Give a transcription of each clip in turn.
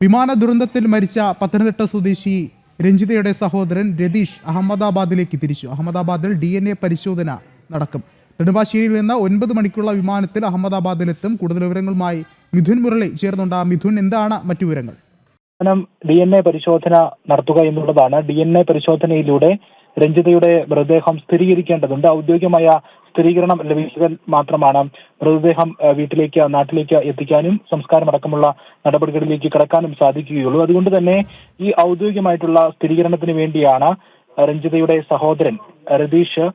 വിമാന ദുരന്തത്തിൽ മരിച്ച പത്തനംതിട്ട സ്വദേശി രഞ്ജിതയുടെ സഹോദരൻ രതീഷ് അഹമ്മദാബാദിലേക്ക് തിരിച്ചു. അഹമ്മദാബാദിൽ DNA പരിശോധന നടക്കും. നെടുമ്പാശ്ശേരിയിൽ നിന്ന് 9 മണിക്കുള്ള വിമാനത്തിൽ അഹമ്മദാബാദിലെത്തും. കൂടുതൽ വിവരങ്ങളുമായി മിഥുൻ മുരളി ചേർന്നുണ്ട്. മിഥുൻ, എന്താണ് മറ്റു വിവരങ്ങൾ? DNA പരിശോധന നടത്തുക എന്നുള്ളതാണ്. DNA പരിശോധനയിലൂടെ രഞ്ജിതയുടെ മൃതദേഹം സ്ഥിരീകരിക്കേണ്ടതുണ്ട്. ഔദ്യോഗികമായ സ്ഥിരീകരണം ലഭിച്ചാൽ മാത്രമാണ് മൃതദേഹം നാട്ടിലേക്ക് എത്തിക്കാനും സംസ്കാരമടക്കമുള്ള നടപടികളിലേക്ക് കടക്കാനും സാധിക്കുകയുള്ളൂ. അതുകൊണ്ട് തന്നെ ഈ ഔദ്യോഗികമായിട്ടുള്ള സ്ഥിരീകരണത്തിന് വേണ്ടിയാണ് രഞ്ജിതയുടെ സഹോദരൻ രതീഷ്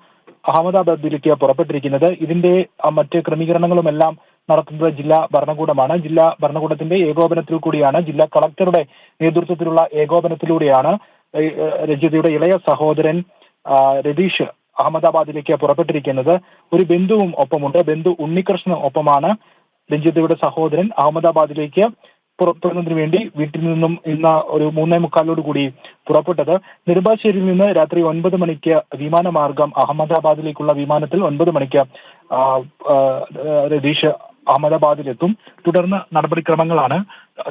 അഹമ്മദാബാദിലേക്ക് പുറപ്പെട്ടിരിക്കുന്നത്. ഇതിന്റെ മറ്റ് ക്രമീകരണങ്ങളുമെല്ലാം നടത്തുന്നത് ജില്ലാ ഭരണകൂടമാണ്. ജില്ലാ ഭരണകൂടത്തിന്റെ ഏകോപനത്തിൽ കൂടിയാണ്, ജില്ലാ കളക്ടറുടെ നേതൃത്വത്തിലുള്ള ഏകോപനത്തിലൂടെയാണ് രഞ്ജിതയുടെ ഇളയ സഹോദരൻ രതീഷ് അഹമ്മദാബാദിലേക്ക് പുറപ്പെട്ടിരിക്കുന്നത്. ഒരു ബന്ധുവും ഒപ്പമുണ്ട്. ബന്ധു ഉണ്ണികൃഷ്ണൻ ഒപ്പമാണ് രഞ്ജിതയുടെ സഹോദരൻ അഹമ്മദാബാദിലേക്ക് പുറപ്പെടുന്നതിന് വേണ്ടി വീട്ടിൽ നിന്നും ഇന്ന് ഒരു 3:45 പുറപ്പെട്ടത്. നെടുമ്പാശ്ശേരിയിൽ നിന്ന് രാത്രി 9 മണിക്ക് വിമാനമാർഗം അഹമ്മദാബാദിലേക്കുള്ള വിമാനത്തിൽ 9 മണിക്ക് രതീഷ് അഹമ്മദാബാദിലെത്തും. തുടർന്ന് നടപടിക്രമങ്ങളാണ്.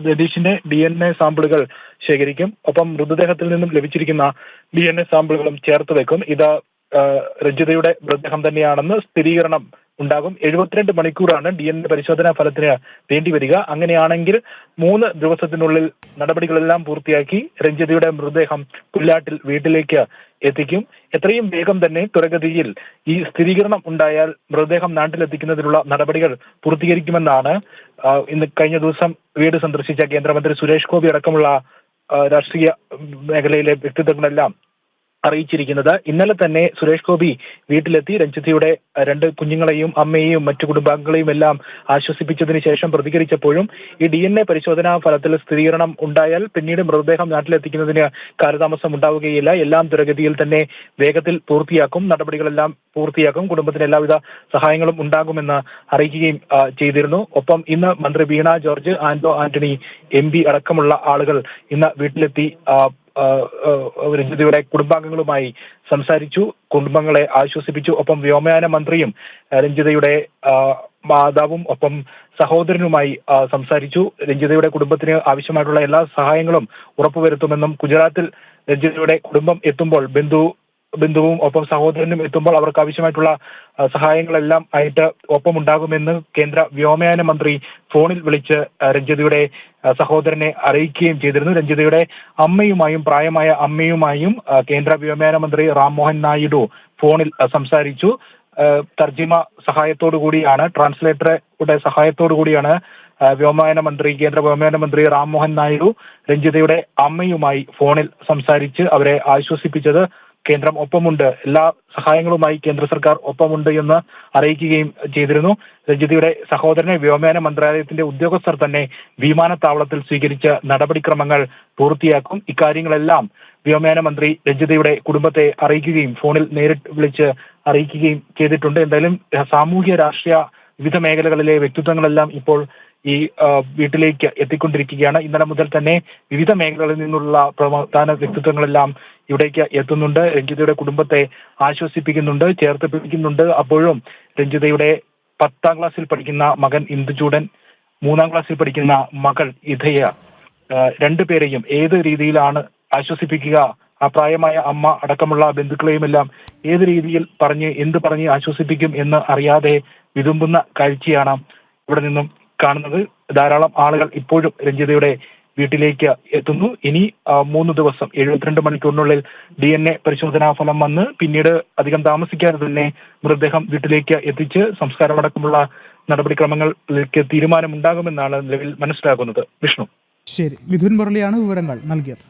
രതീഷിന്റെ DNA സാമ്പിളുകൾ ശേഖരിക്കും. ഒപ്പം മൃതദേഹത്തിൽ നിന്നും ലഭിച്ചിരിക്കുന്ന DNA സാമ്പിളുകളും ചേർത്ത് വെക്കും. ഇത് രഞ്ജിതയുടെ മൃതദേഹം തന്നെയാണെന്ന് സ്ഥിരീകരണം ഉണ്ടാകും. 72 മണിക്കൂറാണ് DNA പരിശോധനാ ഫലത്തിന് വേണ്ടിവരിക. അങ്ങനെയാണെങ്കിൽ 3 ദിവസത്തിനുള്ളിൽ നടപടികളെല്ലാം പൂർത്തിയാക്കി രഞ്ജിതയുടെ മൃതദേഹം പുല്ലാട്ടിൽ വീട്ടിലേക്ക് എത്തിക്കും. എത്രയും വേഗം തന്നെ ത്വരഗതിയിൽ ഈ സ്ഥിരീകരണം ഉണ്ടായാൽ മൃതദേഹം നാട്ടിലെത്തിക്കുന്നതിനുള്ള നടപടികൾ പൂർത്തീകരിക്കുമെന്നാണ് ഇന്ന് കഴിഞ്ഞ ദിവസം വീട് സന്ദർശിച്ച കേന്ദ്രമന്ത്രി സുരേഷ് ഗോപി അടക്കമുള്ള രാഷ്ട്രീയ മേഖലയിലെ വ്യക്തിത്വങ്ങളെല്ലാം അറിയിച്ചിരിക്കുന്നത്. ഇന്നലെ തന്നെ സുരേഷ് ഗോപി വീട്ടിലെത്തി രഞ്ജിതയുടെ 2 കുഞ്ഞുങ്ങളെയും അമ്മയെയും മറ്റു കുടുംബാംഗങ്ങളെയും എല്ലാം ആശ്വസിപ്പിച്ചതിന് ശേഷം പ്രതികരിച്ചപ്പോഴും ഈ DNA പരിശോധനാ ഫലത്തിൽ സ്ഥിരീകരണം ഉണ്ടായാൽ പിന്നീട് മൃതദേഹം നാട്ടിലെത്തിക്കുന്നതിന് കാലതാമസം ഉണ്ടാവുകയില്ല. എല്ലാം ത്വരഗതിയിൽ തന്നെ വേഗത്തിൽ പൂർത്തിയാക്കും. നടപടികളെല്ലാം പൂർത്തിയാക്കും. കുടുംബത്തിന് എല്ലാവിധ സഹായങ്ങളും ഉണ്ടാകുമെന്ന് അറിയിക്കുകയും ചെയ്തിരുന്നു. ഒപ്പം ഇന്ന് മന്ത്രി വീണ ജോർജ്, ആന്റണി MP അടക്കമുള്ള ആളുകൾ ഇന്ന് വീട്ടിലെത്തി രഞ്ജിതയുടെ കുടുംബാംഗങ്ങളുമായി സംസാരിച്ചു, കുടുംബങ്ങളെ ആശ്വസിപ്പിച്ചു. ഒപ്പം വ്യോമയാന മന്ത്രിയും രഞ്ജിതയുടെ മാതാവും ഒപ്പം സഹോദരനുമായി സംസാരിച്ചു. രഞ്ജിതയുടെ കുടുംബത്തിന് ആവശ്യമായിട്ടുള്ള എല്ലാ സഹായങ്ങളും ഉറപ്പുവരുത്തുമെന്നും ഗുജറാത്തിൽ രഞ്ജിതയുടെ കുടുംബം എത്തുമ്പോൾ ബന്ധുവും ഒപ്പം സഹോദരനും എത്തുമ്പോൾ അവർക്ക് ആവശ്യമായിട്ടുള്ള സഹായങ്ങളെല്ലാം ആയിട്ട് ഒപ്പമുണ്ടാകുമെന്ന് കേന്ദ്ര വ്യോമയാന മന്ത്രി ഫോണിൽ വിളിച്ച് രഞ്ജിതയുടെ സഹോദരനെ അറിയിക്കുകയും ചെയ്തിരുന്നു. രഞ്ജിതയുടെ അമ്മയുമായും പ്രായമായ അമ്മയുമായും കേന്ദ്ര വ്യോമയാന മന്ത്രി റാം മോഹൻ നായിഡു ഫോണിൽ സംസാരിച്ചു. തർജിമ സഹായത്തോടു കൂടിയാണ്, ട്രാൻസ്ലേറ്ററുടെ സഹായത്തോടു കൂടിയാണ് കേന്ദ്ര വ്യോമയാന മന്ത്രി റാം മോഹൻ നായിഡു രഞ്ജിതയുടെ അമ്മയുമായി ഫോണിൽ സംസാരിച്ച് അവരെ ആശ്വസിപ്പിച്ചത്. കേന്ദ്രം ഒപ്പമുണ്ട്, എല്ലാ സഹായങ്ങളുമായി കേന്ദ്ര സർക്കാർ ഒപ്പമുണ്ട് എന്ന് അറിയിക്കുകയും ചെയ്തിരുന്നു. രഞ്ജിതയുടെ സഹോദരനെ വ്യോമയാന മന്ത്രാലയത്തിന്റെ ഉദ്യോഗസ്ഥർ തന്നെ വിമാനത്താവളത്തിൽ സ്വീകരിച്ച് നടപടിക്രമങ്ങൾ പൂർത്തിയാക്കും. ഇക്കാര്യങ്ങളെല്ലാം വ്യോമയാന മന്ത്രി രഞ്ജിതയുടെ കുടുംബത്തെ അറിയിക്കുകയും ഫോണിൽ നേരിട്ട് വിളിച്ച് അറിയിക്കുകയും ചെയ്തിട്ടുണ്ട്. എന്തായാലും സാമൂഹ്യ രാഷ്ട്രീയ വിവിധ മേഖലകളിലെ വ്യക്തിത്വങ്ങളെല്ലാം ഇപ്പോൾ ഈ വീട്ടിലേക്ക് എത്തിക്കൊണ്ടിരിക്കുകയാണ്. ഇന്നലെ മുതൽ തന്നെ വിവിധ മേഖലകളിൽ നിന്നുള്ള പ്രധാന വ്യക്തിത്വങ്ങളെല്ലാം ഇവിടേക്ക് എത്തുന്നുണ്ട്. രഞ്ജിതയുടെ കുടുംബത്തെ ആശ്വസിപ്പിക്കുന്നുണ്ട്, ചേർത്ത് പിടിക്കുന്നുണ്ട്. അപ്പോഴും രഞ്ജിതയുടെ 10ാം ക്ലാസ്സിൽ പഠിക്കുന്ന മകൻ ഇന്ദുചൂടൻ, 3ാം ക്ലാസ്സിൽ പഠിക്കുന്ന മകൾ ഇഥയ, 2 പേരെയും ഏത് രീതിയിലാണ് ആശ്വസിപ്പിക്കുക, ആ പ്രായമായ അമ്മ അടക്കമുള്ള ബന്ധുക്കളെയും എല്ലാം ഏത് രീതിയിൽ എന്ത് പറഞ്ഞ് ആശ്വസിപ്പിക്കും എന്ന് അറിയാതെ വിതുമ്പുന്ന കാഴ്ചയാണ് ഇവിടെ നിന്നും കാണുന്നത്. ധാരാളം ആളുകൾ ഇപ്പോഴും രഞ്ജിതയുടെ വീട്ടിലേക്ക് എത്തുന്നു. ഇനി 3 ദിവസം 72 മണിക്കൂറിനുള്ളിൽ DNA പരിശോധനാ ഫലം വന്ന് പിന്നീട് അധികം താമസിക്കാതെ തന്നെ മൃതദേഹം വീട്ടിലേക്ക് എത്തിച്ച് സംസ്കാരമടക്കമുള്ള നടപടിക്രമങ്ങളിലേക്ക് തീരുമാനമുണ്ടാകുമെന്നാണ് നിലവിൽ മനസ്സിലാക്കുന്നത്. വിഷ്ണു. ശരി, മിഥുൻ മുരളിയാണ് വിവരങ്ങൾ നൽകിയത്.